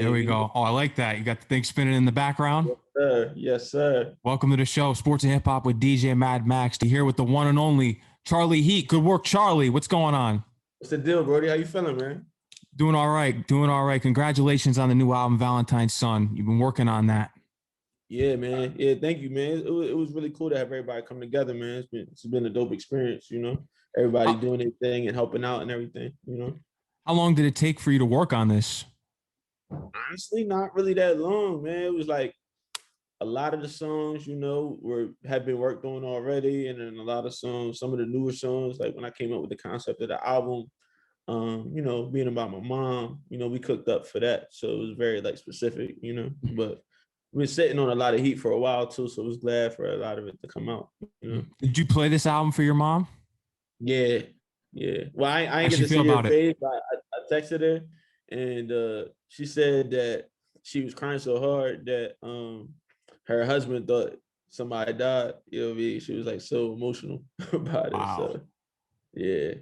There we Can you go. Oh, I like that. You got the thing spinning in the background. Yes, sir. Yes, sir. Welcome to the show, Sports and Hip Hop with DJ Mad Max. Here with the one and only Charlie Heat. Good work, Charlie. What's going on? What's the deal, Brody? How you feeling, man? Doing all right. Doing all right. Congratulations on the new album, Valentine's Son. You've been working on that. Yeah, man. Yeah, thank you, man. It was really cool to have everybody come together, man. It's been a dope experience, you know. Everybody How, doing their thing and helping out and everything, you know. how long did it take for you to work on this? Honestly, not really that long, man. It was like a lot of the songs, you know, had been worked on already, and then a lot of songs, some of the newer songs, like when I came up with the concept of the album, you know, being about my mom, you know, we cooked up for that. So it was very like specific, you know, but we've been sitting on a lot of heat for a while too. So I was glad for a lot of it to come out, you know. Did you play this album for your mom? Yeah. Yeah. Well, I How'd ain't get she to feel see her about it? face, but I texted her and she said that she was crying so hard that her husband thought somebody died. You know what I mean? She was like so emotional about it. Wow. So yeah.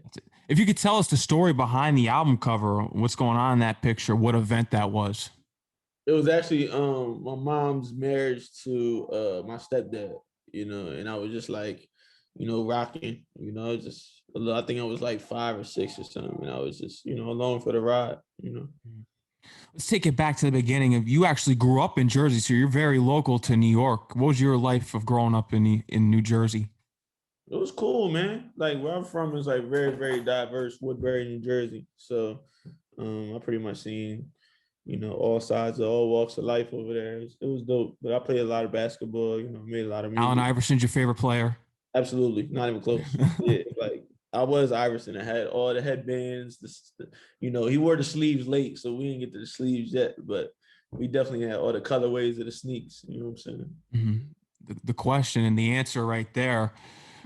If you could tell us the story behind the album cover, what's going on in that picture, what event that was? It was actually my mom's marriage to my stepdad, you know, and I was just like, you know, rocking, you know, just I think I was like 5 or 6 or something, and I was just, you know, along for the ride, you know. Let's take it back to the beginning. Of you actually grew up in Jersey, so you're very local to New York. What was your life of growing up in New Jersey? It was cool, man. Like where I'm from is like very, very diverse, Woodbury, New Jersey. So I pretty much seen, you know, all sides of all walks of life over there. It was dope. But I played a lot of basketball, you know, made a lot of Allen music. Iverson's your favorite player? Absolutely, not even close. Yeah, like I was Iverson. I had all the headbands. You know, he wore the sleeves late, so we didn't get to the sleeves yet. But we definitely had all the colorways of the sneaks. You know what I'm saying? Mm-hmm. The question and the answer right there.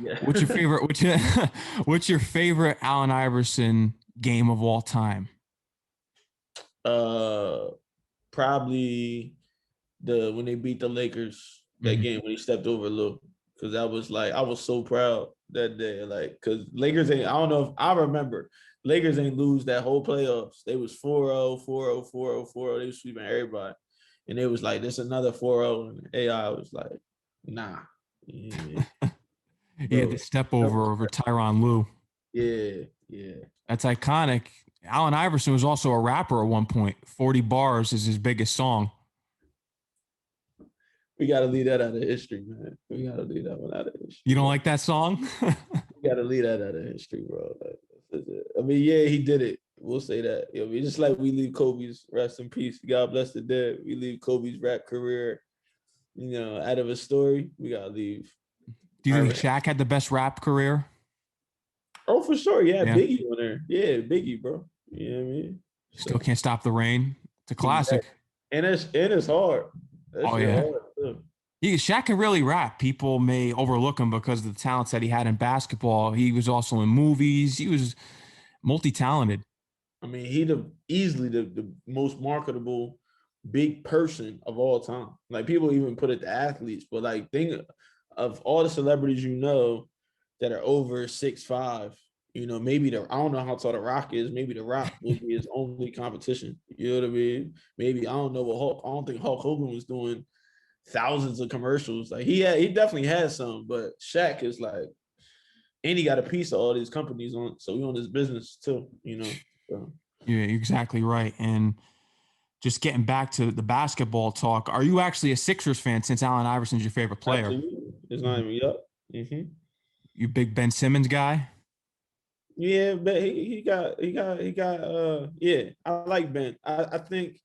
Yeah. What's your favorite? What's your favorite Allen Iverson game of all time? uh, Probably the when they beat the Lakers that Mm-hmm. game when he stepped over Lou, because that was like I was so proud that day. Like, because Lakers ain't, I don't know if I remember, Lakers ain't lose that whole playoffs. They was 4-0, 4-0, 4-0, 4-0. They was sweeping everybody. And it was like, this another 4-0. And AI was like, nah. Yeah. He had Bro. the step over Tyronn Lue. Yeah, yeah. That's iconic. Allen Iverson was also a rapper at one point. 40 bars is his biggest song. We gotta leave that out of history, man. We gotta leave that one out of history. You don't like that song? We gotta leave that out of history, bro. Like, I mean, yeah, he did it. We'll say that. You know, I mean, just like we leave Kobe's, rest in peace, God bless the dead. We leave Kobe's rap career, you know, out of a story. We gotta leave. Do you think Shaq had the best rap career? Oh, for sure. Yeah, Yeah. Biggie on there. Yeah, Biggie, bro. You know what I mean? Still Can't Stop the Rain. It's a classic. Exactly. And it's hard. That Oh shit yeah. hard too. Shaq can really rap. People may overlook him because of the talents that he had in basketball. He was also in movies. He was multi-talented. I mean, easily the most marketable big person of all time. Like, people even put it to athletes, but like, think of all the celebrities you know that are over 6'5". You know, maybe I don't know how tall the Rock is. Maybe the Rock will be his only competition. You know what I mean? Maybe I don't know what Hulk. I don't think Hulk Hogan was doing thousands of commercials. Like, he definitely has some, but Shaq is like, and he got a piece of all these companies on, so we on this business too. You know. So. Yeah, you're exactly right. And just getting back to the basketball talk, are you actually a Sixers fan since Allen Iverson's your favorite player? Absolutely. It's not even up. Mm-hmm. You big Ben Simmons guy? Yeah, but he got yeah, I like Ben. I think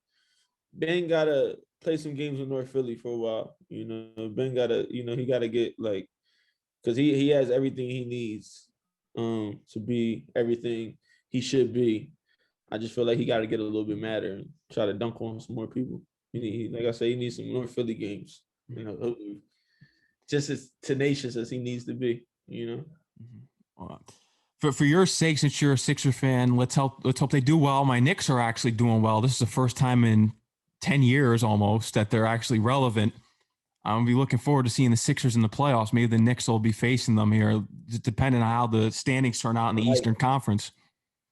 Ben gotta play some games with North Philly for a while. You know, Ben gotta, you know, he gotta get like, because he has everything he needs to be everything he should be. I just feel like he gotta get a little bit madder and try to dunk on some more people. Like I say, he needs some North Philly games. You know, just as tenacious as he needs to be, you know. For your sake, since you're a Sixer fan, let's hope they do well. My Knicks are actually doing well. This is the first time in 10 years almost that they're actually relevant. I'm gonna be looking forward to seeing the Sixers in the playoffs. Maybe the Knicks will be facing them here, depending on how the standings turn out in the Eastern Conference.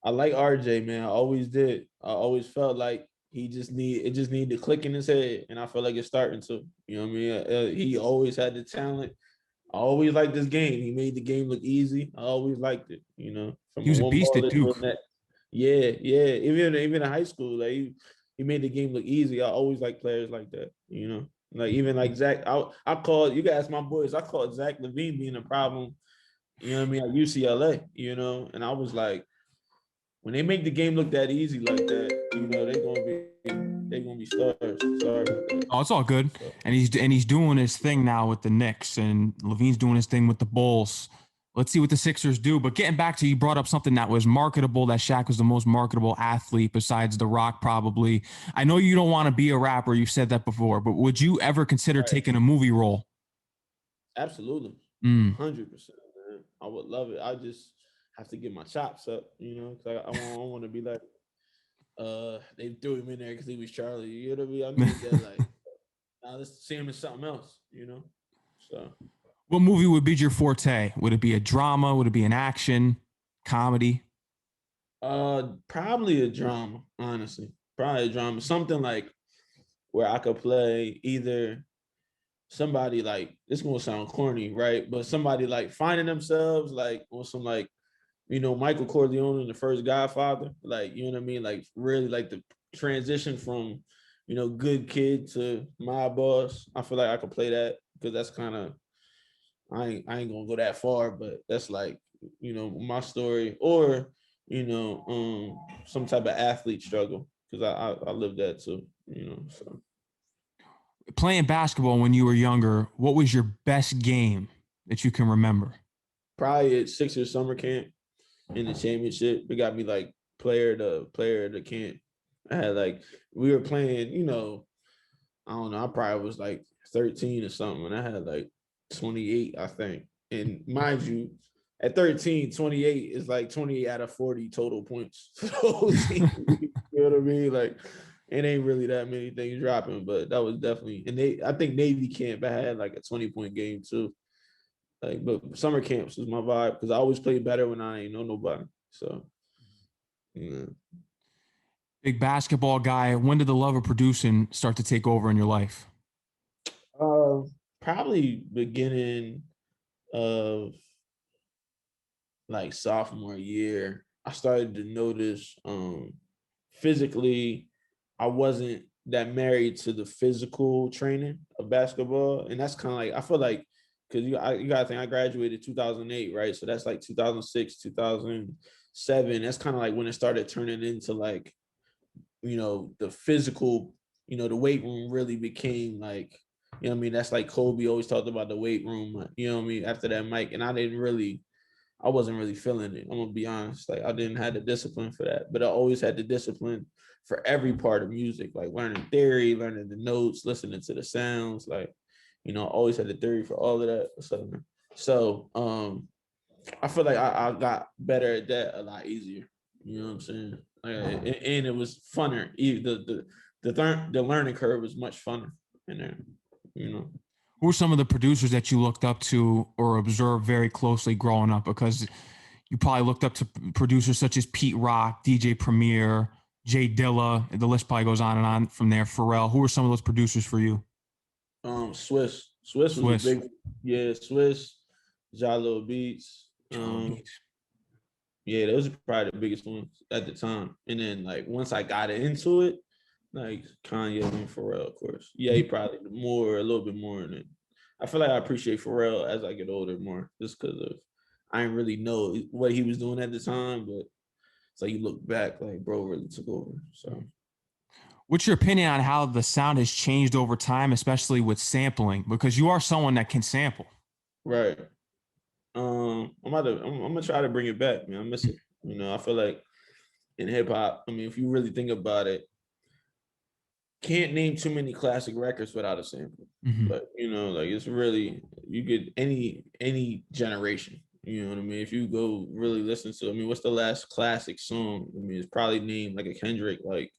I like RJ, man. I always did. I always felt like it just need to click in his head, and I feel like it's starting to. You know what I mean? He always had the talent. I always liked this game. He made the game look easy. I always liked it. You know, from He a was a one beast ball at to Duke. a net. Yeah, yeah. Even in high school, like he made the game look easy. I always like players like that. You know, like even like Zach. I called, you guys, my boys. I called Zach LaVine being a problem. You know what I mean? At UCLA. You know, and I was like, when they make the game look that easy like that, you know, they're gonna be stars. Sorry about that. Oh, it's all good. So, And he's doing his thing now with the Knicks, and Levine's doing his thing with the Bulls. Let's see what the Sixers do. But getting back to, you brought up something that was marketable, that Shaq was the most marketable athlete besides The Rock, probably. I know you don't want to be a rapper. You've said that before, but would you ever consider right. taking a movie role? Absolutely. Mm. 100%, man. I would love it. I just have to get my chops up, you know, because I want to be like, they threw him in there because he was Charlie. You know what I mean? I need that, like, now let's see him as something else, you know? So, What movie would be your forte? Would it be a drama? Would it be an action, comedy? probably a drama, honestly. Probably a drama. Something like where I could play either somebody like, it's gonna sound corny, right? But somebody like finding themselves like on some like, you know, Michael Corleone in the first Godfather, like, you know what I mean? Like really like the transition from, you know, good kid to my boss. I feel like I could play that because that's kind of, I ain't gonna go that far, but that's like, you know, my story, or, you know, some type of athlete struggle, because I live that too, you know. So Playing basketball when you were younger, what was your best game that you can remember? probably at Sixers summer camp in the championship, it got me like player of the camp. I had like, we were playing, you know, I don't know, I probably was like 13 or something, and I had like 28, I think. And mind you, at 13, 28 is like 28 out of 40 total points. So you know what I mean? Like, it ain't really that many things dropping, but that was definitely, and I think Navy camp, I had like a 20-point game too. Like, but summer camps was my vibe because I always play better when I ain't know nobody. So, yeah. Big basketball guy. When did the love of producing start to take over in your life? Uh, Probably beginning of like sophomore year, I started to notice physically, I wasn't that married to the physical training of basketball. And that's kind of like, I feel like, because you gotta think I graduated 2008, right? So that's like 2006, 2007. That's kind of like when it started turning into like, you know, the physical, you know, the weight room really became like, you know what I mean? That's like Kobe always talked about the weight room, you know what I mean? After that mic. And I wasn't really feeling it. I'm gonna be honest. Like I didn't have the discipline for that, but I always had the discipline for every part of music, like learning theory, learning the notes, listening to the sounds. Like, you know, I always had the theory for all of that. So I feel like I got better at that a lot easier. You know what I'm saying? And it was funner. The learning curve was much funner in there. You know. Who are some of the producers that you looked up to or observed very closely growing up? Because you probably looked up to producers such as Pete Rock, DJ Premier, Jay Dilla. The list probably goes on and on from there. Pharrell. Who are some of those producers for you? Swiss was a Swiss. big, yeah, Swiss, Jalo Beats. Jello Beats. Yeah, those are probably the biggest ones at the time. And then like once I got into it, like Kanye and Pharrell, of course. Yeah, he probably more, a little bit more. And I feel like I appreciate Pharrell as I get older more, just because of I didn't really know what he was doing at the time, but so you look back, like bro really took over. So What's your opinion on how the sound has changed over time, especially with sampling? Because you are someone that can sample. right. I'm gonna try to bring it back, man. I miss it. You know, I feel like in hip hop, I mean, if you really think about it, can't name too many classic records without a sample. Mm-hmm. But you know, like it's really, you get any generation. You know what I mean? If you go really listen to, I mean, what's the last classic song? I mean, it's probably named like a Kendrick, like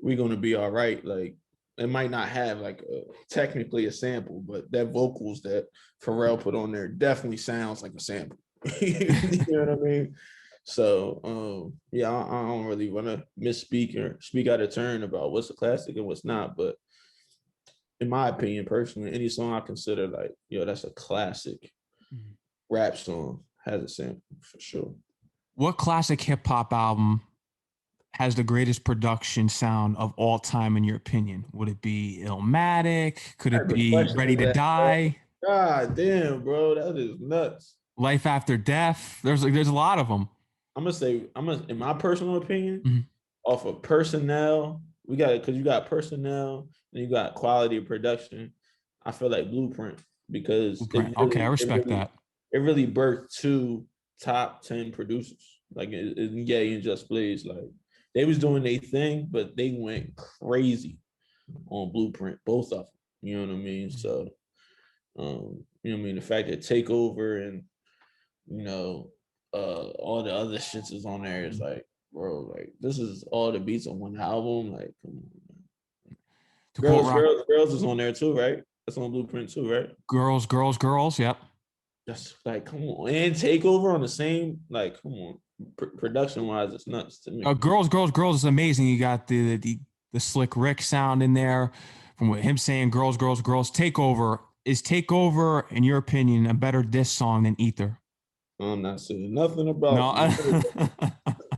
"We Gonna Be All Right." Like it might not have like technically a sample, but that vocals that Pharrell put on there definitely sounds like a sample. You know what I mean? So yeah, I don't really want to misspeak or speak out of turn about what's a classic and what's not. But in my opinion, personally, any song I consider like, yo, that's a classic rap song has a sample for sure. What classic hip hop album has the greatest production sound of all time in your opinion? Would it be Illmatic? Could What it type of be question Ready is to that, bro? Die? God damn, bro, that is nuts. Life After Death? There's a lot of them. I'm gonna say, in my personal opinion, Mhm. off of personnel, we got it because you got personnel and you got quality of production. I feel like Blueprint because Blueprint. Okay, I respect that. it really birthed two top 10 producers like Ye and Just Blaze. Like they was doing their thing, but they went crazy on Blueprint, both of them. You know what I mean? So, you know what I mean? The fact that Takeover and you know, all the other shits is on there. It's like, bro, like this is all the beats on one album. Like, come on, man. To quote Rock, Girls is on there too, right? That's on Blueprint too, right? girls, girls, girls. Yep. That's like, come on, and Takeover on the same, like, come on, production wise, it's nuts to me. Girls, girls, girls is amazing. You got the slick Rick sound in there from what him saying girls, girls, girls. Takeover, is Takeover, in your opinion, a better diss song than Ether? I'm not saying nothing about No. none of that.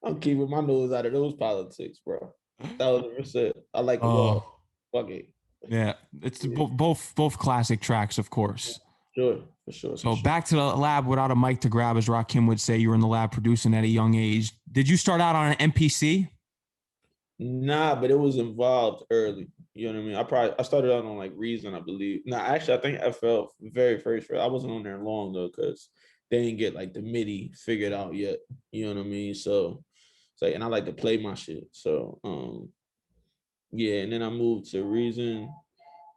I'm keeping my nose out of those politics, bro. 1,000%. I like them all. Oh, Fuck it. yeah. It's Yeah, both classic tracks, of course. sure, for sure, for So sure. back to the lab without a mic to grab, as Rakim would say, you were in the lab producing at a young age. Did you start out on an MPC? Nah, but it was involved early. You know what I mean? I started out on like Reason, I believe. Nah, actually, I think FL very first. I wasn't on there long though, because they didn't get like the MIDI figured out yet. You know what I mean? So, and I like to play my shit. So, yeah. And then I moved to Reason, and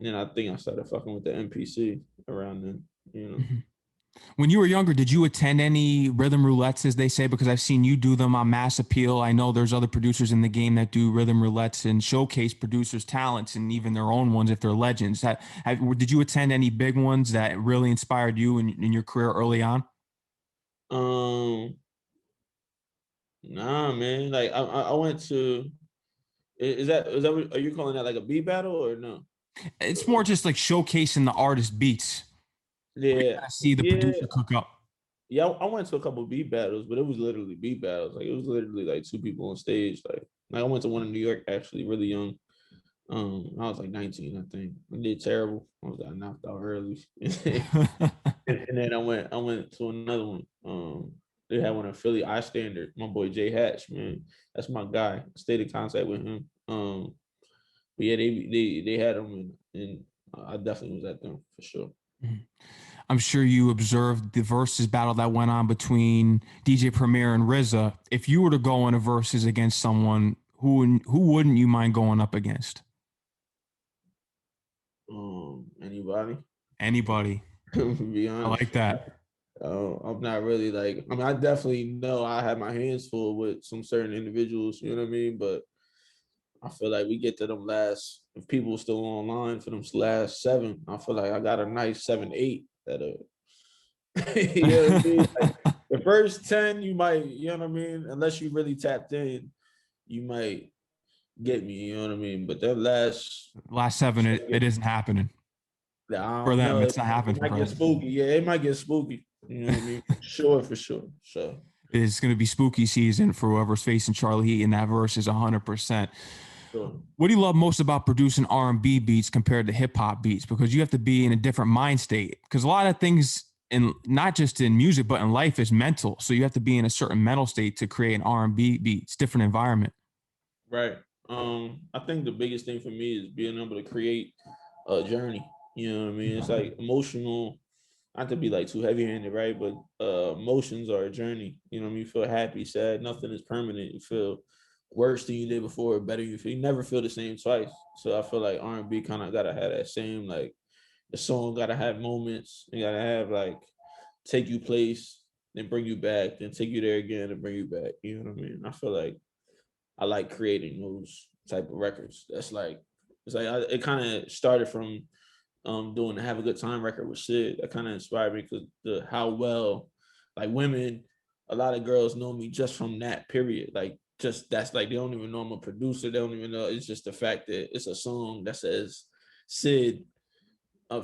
then I think I started fucking with the MPC around then. You know. Mhm. When you were younger, did you attend any rhythm roulettes, as they say? Because I've seen you do them on Mass Appeal. I know there's other producers in the game that do rhythm roulettes and showcase producers' talents and even their own ones if they're legends. Did you attend any big ones that really inspired you in your career early on? Um, nah, man. Like I went to. Are you calling that like a beat battle or no? It's more just like showcasing the artist beats where you Yeah, kind of see the yeah, producer cook up. yeah. I went to a couple of beat battles, but it was literally beat battles. Like it was literally like two people on stage. Like I went to one in New York actually, really young. I was like 19, I think. I did terrible. I was like knocked out early, and then I went to another one. They had one in Philly, I Standard. My boy Jay Hatch, man, that's my guy. Stayed in contact with him. But yeah, they had them, and I definitely was at them for sure. I'm sure you observed the versus battle that went on between DJ Premier and RZA. If you were to go in a versus against someone, who wouldn't you mind going up against? Anybody? Anybody. To be I honest, like that. I'm not really like. I mean, I definitely know I have my hands full with some certain individuals. You know what I mean? But I feel like we get to them last. If people still online for them last seven, I feel like I got a nice 7, 8 that you know what I mean? Like the first 10, you might, you know what I mean? Unless you really tapped in, you might get me, you know what I mean? But that last, Last seven, it isn't happening I for don't them. know. It's not It happening might for get them. spooky. Yeah, it might get spooky. You know what I mean? Sure, for sure. So, It's going to be spooky season for whoever's facing Charlie Heat in that verse is 100%. sure. What do you love most about producing R&B beats compared to hip hop beats? Because you have to be in a different mind state. Because a lot of things, in not just in music but in life, is mental. So you have to be in a certain mental state to create an R&B beat. It's different environment. Right. I think the biggest thing for me is being able to create a journey. You know what I mean? It's like emotional, not to be like too heavy handed, right? But emotions are a journey. You know what I mean? You feel happy, sad, nothing is permanent. You feel worse than you did before, better you feel. You never feel the same twice. So I feel like R&B kind of gotta have that same, like the song gotta have moments. You gotta have like take you place, then bring you back, then take you there again and bring you back. You know what I mean? I feel like I like creating those type of records. That's like it kind of started from doing the Have a Good Time record with Sid. That kind of inspired me because the how well like women a lot of girls know me just from that period. Like just that's like they don't even know I'm a producer. They don't even know. It's just the fact that it's a song that says Sid,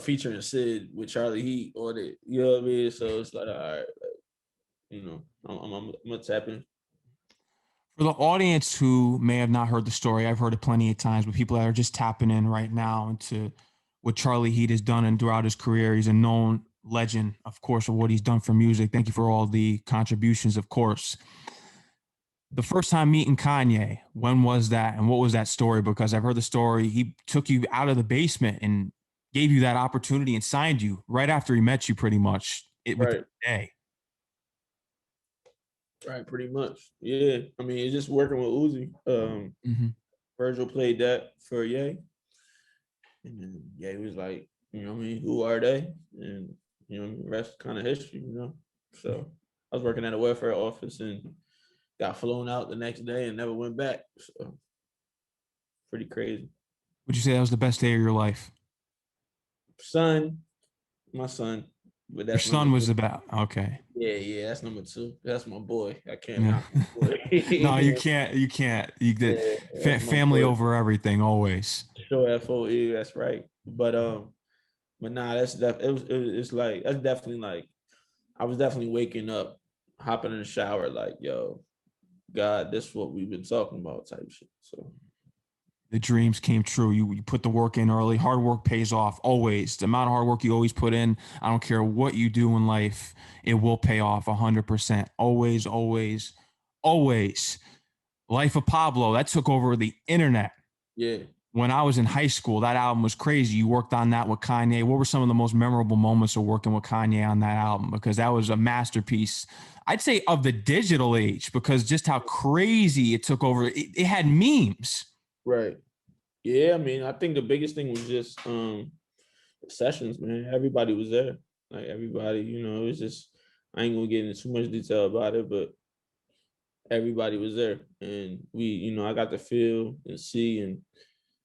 featuring Sid with Charlie Heat on it. You know what I mean? So it's like, all right, like, you know, I'm gonna tap in. For the audience who may have not heard the story, I've heard it plenty of times, but people that are just tapping in right now into what Charlie Heat has done and throughout his career, he's a known legend, of course, of what he's done for music. Thank you for all the contributions, of course. The first time meeting Kanye, when was that, and what was that story? Because I've heard the story. He took you out of the basement and gave you that opportunity and signed you right after he met you, pretty much within Right, a day. right, pretty much. Yeah, I mean, it's just working with Uzi. Mm-hmm. Virgil played that for Ye, and then Ye was like, you know, what I mean, who are they? And you know, the rest kind of history. You know, so I was working at a welfare office and got flown out the next day and never went back. So pretty crazy. Would you say that was the best day of your life? Son, my son, but Your that's number son two. was about okay. Yeah, yeah, that's number two. That's my boy. I can't Yeah. knock my boy. No, you can't. You can't. You did Yeah, that's my family boy. over everything, always. Sure, FOE. That's right. But nah, it's like that's definitely like I was definitely waking up, hopping in the shower, like, yo, God, this is what we've been talking about, type shit. So The dreams came true. You put the work in early. Hard work pays off always. The amount of hard work you always put in, I don't care what you do in life, it will pay off 100%. Always, always, always. Life of Pablo, that took over the internet. yeah. When I was in high school, that album was crazy. You worked on that with Kanye. What were some of the most memorable moments of working with Kanye on that album? Because that was a masterpiece, I'd say, of the digital age, because just how crazy it took over. It had memes. Right. Yeah, I mean, I think the biggest thing was just sessions, man. Everybody was there. Like everybody, you know, it was just I ain't gonna get into too much detail about it, but everybody was there. And we, you know, I got to feel and see and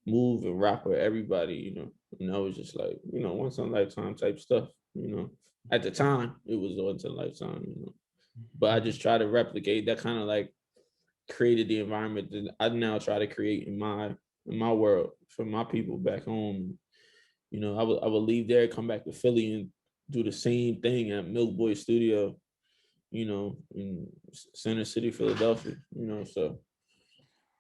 move and rock with everybody, you know. And that was just like, you know, once in a lifetime type stuff, you know. At the time, it was once in a lifetime, you know. But I just try to replicate that kind of like created the environment that I now try to create in my world for my people back home. You know, I would leave there, come back to Philly, and do the same thing at Milk Boy Studio. You know, in Center City, Philadelphia. You know, so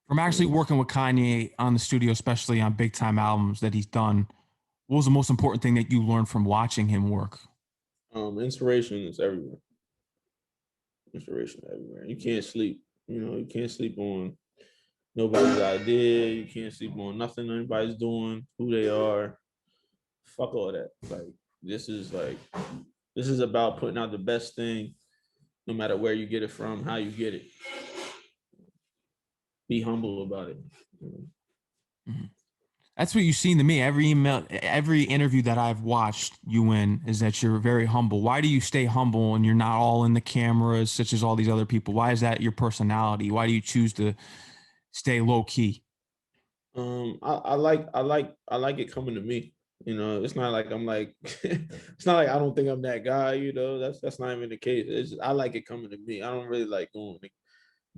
From you actually know, working with Kanye on the studio, especially on big time albums that he's done, what was the most important thing that you learned from watching him work? inspiration is everywhere. Inspiration everywhere. You can't sleep. You know, you can't sleep on nobody's idea. You can't sleep on nothing anybody's doing, who they are. Fuck all that. This is like this is about putting out the best thing, no matter where you get it from, how you get it. Be humble about it. Mhm. That's what you've seen to me. Every email, every interview that I've watched you in is that you're very humble. Why do you stay humble and you're not all in the cameras, such as all these other people? Why is that your personality? Why do you choose to stay low key? I like it coming to me. You know, it's not like I'm like it's not like I don't think I'm that guy, you know. That's not even the case. It's just, I like it coming to me. I don't really like going to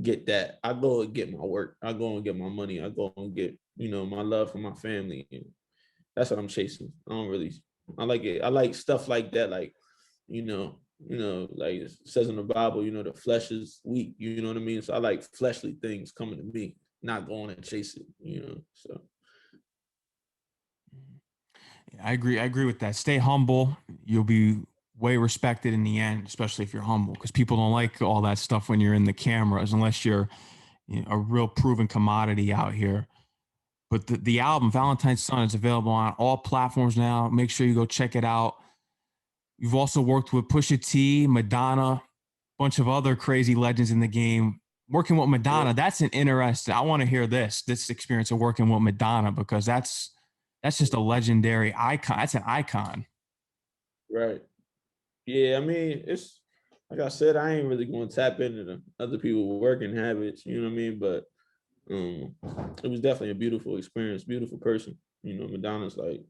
get that. I go and get my work. I go and get my money. I go and get, you know, my love for my family. And that's what I'm chasing. I don't really I like it. I like stuff like that, like, like it says in the Bible, you know, the flesh is weak, you know what I mean? So I like fleshly things coming to me, not going and chase it, you know. So I agree. I agree with that. Stay humble. You'll be way respected in the end, especially if you're humble, because people don't like all that stuff when you're in the cameras, unless you're, a real proven commodity out here. But the album Valentine's Son is available on all platforms now. Make sure you go check it out. You've also worked with Pusha T, Madonna, a bunch of other crazy legends in the game. Working with yeah, Madonna, that's an interesting. I want to hear this experience of working with Madonna, because that's just a legendary icon. That's an icon. right. Yeah, I mean, it's like I said, I ain't really going to tap into the other people's working habits, you know what I mean? But um, it was definitely a beautiful experience, beautiful person. You know, Madonna's like,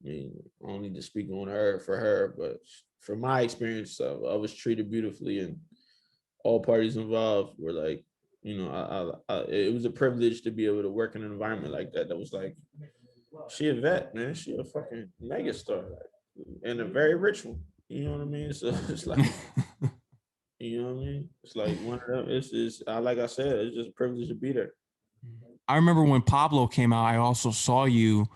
I mean, I don't need to speak on her for her, but for my experience, I was treated beautifully, and all parties involved were like, it was a privilege to be able to work in an environment like that. That was like, she a vet, man. She a fucking megastar, like, and a very rich one. You know what I mean? So it's like, you know what I mean? It's like one of them. It's just, like I said, it's just a privilege to be there. I remember when Pablo came out, I also saw you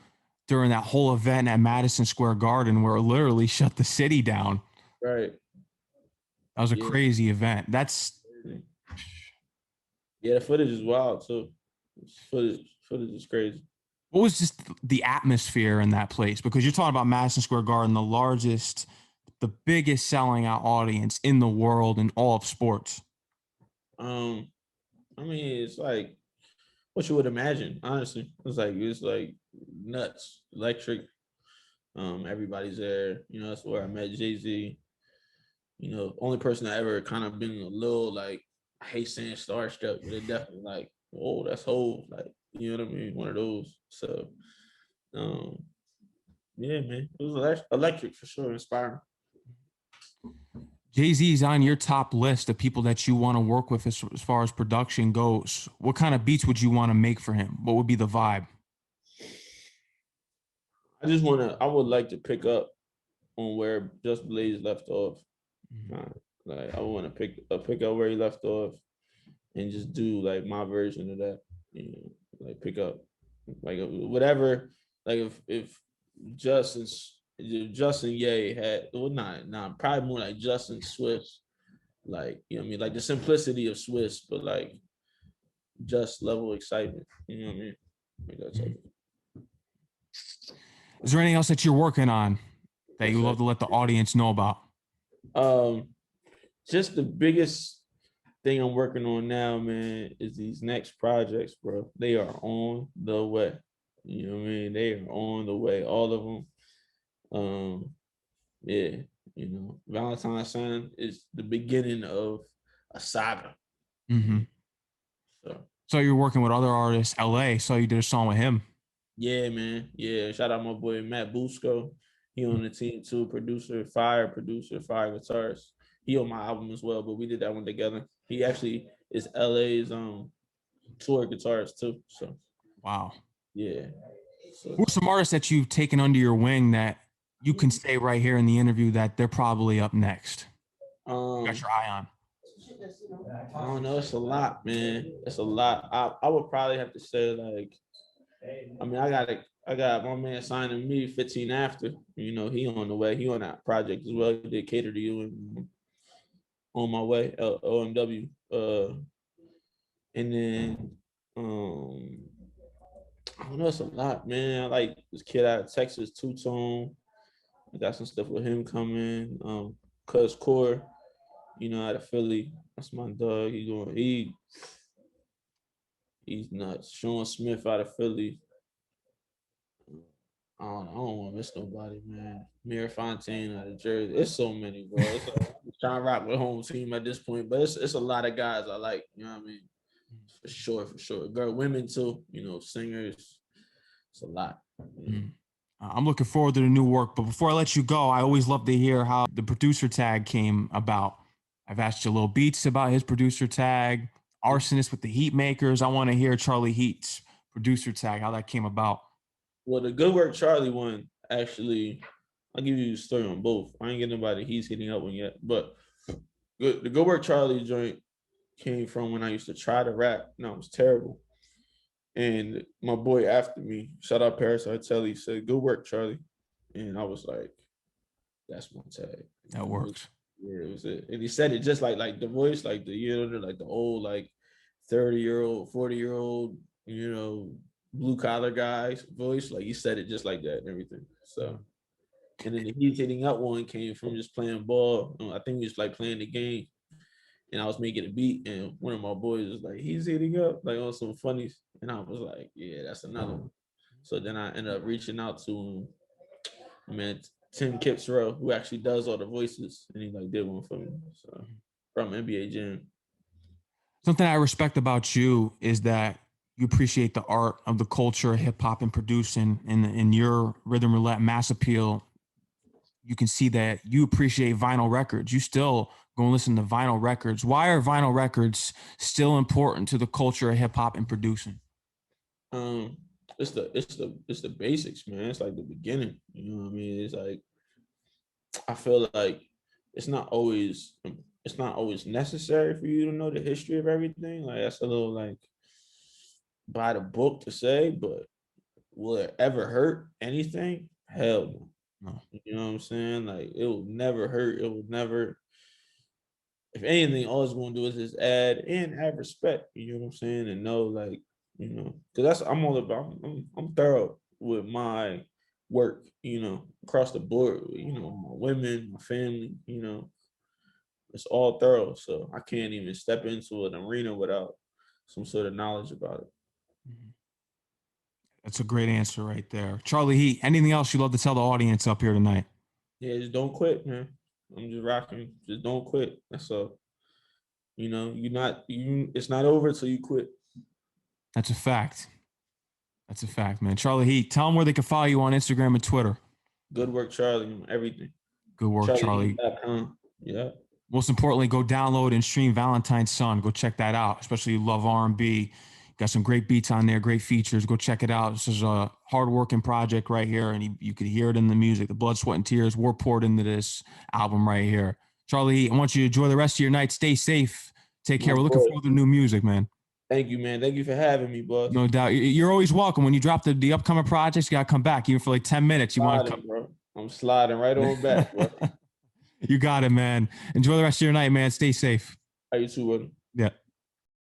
during that whole event at Madison Square Garden where it literally shut the city down. Right. That was a Yeah. crazy event. That's Yeah, the footage is wild too. Footage is crazy. what was just the atmosphere in that place? Because you're talking about Madison Square Garden, the largest, the biggest selling out audience in the world in all of sports. Um, I mean, it's like what you would imagine, honestly. It's like nuts, electric. Everybody's there. That's where I met Jay-Z. Only person I ever kind of been a little like, I hate saying starstruck, but it definitely like, oh, that's whole, like, you know what I mean? One of those. So um yeah, man. It was electric for sure, inspiring. Jay-Z's on your top list of people that you want to work with as far as production goes. What kind of beats would you want to make for him? What would be the vibe? I would like to pick up on where Just Blaze left off. Like I want to pick up where he left off and just do like my version of that. Like pick up like whatever. Like if Justin Ye had, well, not probably more like Justin Swift, like, you know what I mean, like the simplicity of Swiss, but like just level excitement. You know what I mean? Like that type Is there anything else that you're working on that you love of to let the audience know about? just the biggest thing I'm working on now, man, is these next projects, bro. They are on the way. You know what I mean? They are on the way, all of them. Yeah, Valentine's Son is the beginning of a saga. Mm-hmm. So So you're working with other artists, LA. So you did a song with him. yeah, man. Yeah, shout out my boy Matt Busco. He on the team too, producer, fire guitarist. He on my album as well, but we did that one together. He actually is LA's tour guitarist too. So Wow. yeah. So Who are some artists that you've taken under your wing that you can say right here in the interview that they're probably up next? You got um your eye on. I don't know, it's a lot, man. It's a lot. I would probably have to say, like, I mean, I got my man signing me 15 after. He on the way. He on that project as well. He did Cater to You and On My Way, OMW. And then I don't know, it's a lot, man. I like this kid out of Texas, Two Tone. I got some stuff with him coming. Cuz Core, out of Philly. That's my dog. He's nuts. Sean Smith out of Philly. I don't want to miss nobody, man. Mir Fontaine out of Jersey. It's so many, bro. It's like, I'm trying to rock with home team at this point, but it's a lot of guys I like. You know what I mean? For sure, for sure. Girl, women too. Singers. It's a lot. I'm looking forward to the new work. But before I let you go, I always love to hear how the producer tag came about. I've asked you Lil Beats about his producer tag, Arsonist with the Heat Makers. I want to hear Charlie Heat's producer tag, how that came about. Well, the Good Work Charlie one, actually, I'll give you a story on both. I ain't getting nobody he's hitting up one yet, but the Good Work Charlie joint came from when I used to try to rap. No, it was terrible. And my boy after me, shout out Paris Artelli, said, "Good work, Charlie." And I was like, that's my tag. That works. Yeah, it was it. And he said it just like the voice, like like the old, like 30-year-old, 40-year-old, blue collar guy's voice. Like he said it just like that and everything. So, and then the He's Hitting Up one came from just playing ball. I think we was like playing the game, and I was making a beat, and one of my boys was like, "He's hitting up," like on some funnies, and I was like, "Yeah, that's another one." So then I ended up reaching out to man Tim Kipsrow, who actually does all the voices, and he like did one for me. So from NBA Jam. Something I respect about you is that you appreciate the art of the culture, hip hop, and producing. And in your Rhythm Roulette Mass Appeal, you can see that you appreciate vinyl records. You still Go and listen to vinyl records. Why are vinyl records still important to the culture of hip hop and producing? Um, it's the basics, man. It's like the beginning. You know what I mean? It's like I feel like it's not always it's not always necessary for you to know the history of everything. Like that's a little like by the book to say, but will it ever hurt anything? Hell no. No. You know what I'm saying? Like it will never hurt. It will never. If anything, all it's going to do is just add and have respect. You know what I'm saying? And know, like, because that's I'm all about. I'm thorough with my work. Across the board. My women, my family. It's all thorough. So I can't even step into an arena without some sort of knowledge about it. Mhm. That's a great answer right there. Charlie Heat, anything else you'd love to tell the audience up here tonight? Yeah, just don't quit, man. I'm just rocking. Just don't quit. That's all. You're not you. It's not over till you quit. That's a fact. That's a fact, man. Charlie Heat, tell them where they can follow you on Instagram and Twitter. Good work, Charlie. On everything. Good work, Charlie. CharlieHeat.com. Yeah. Most importantly, go download and stream Valentine's Son. Go check that out, especially you love R&B. Got some great beats on there, great features. Go check it out. This is a hard-working project right here, and you can hear it in the music. The blood, sweat, and tears were poured into this album right here. Charlie, I want you to enjoy the rest of your night. Stay safe. Take care. My We're looking boy. forward to new music, man. Thank you, man. Thank you for having me, boss. No doubt. You're always welcome. When you drop the upcoming projects, you got to come back, even for like 10 minutes. You want to come. Bro. I'm sliding right on back, bro. You got it, man. Enjoy the rest of your night, man. Stay safe. How you too, brother? Yeah.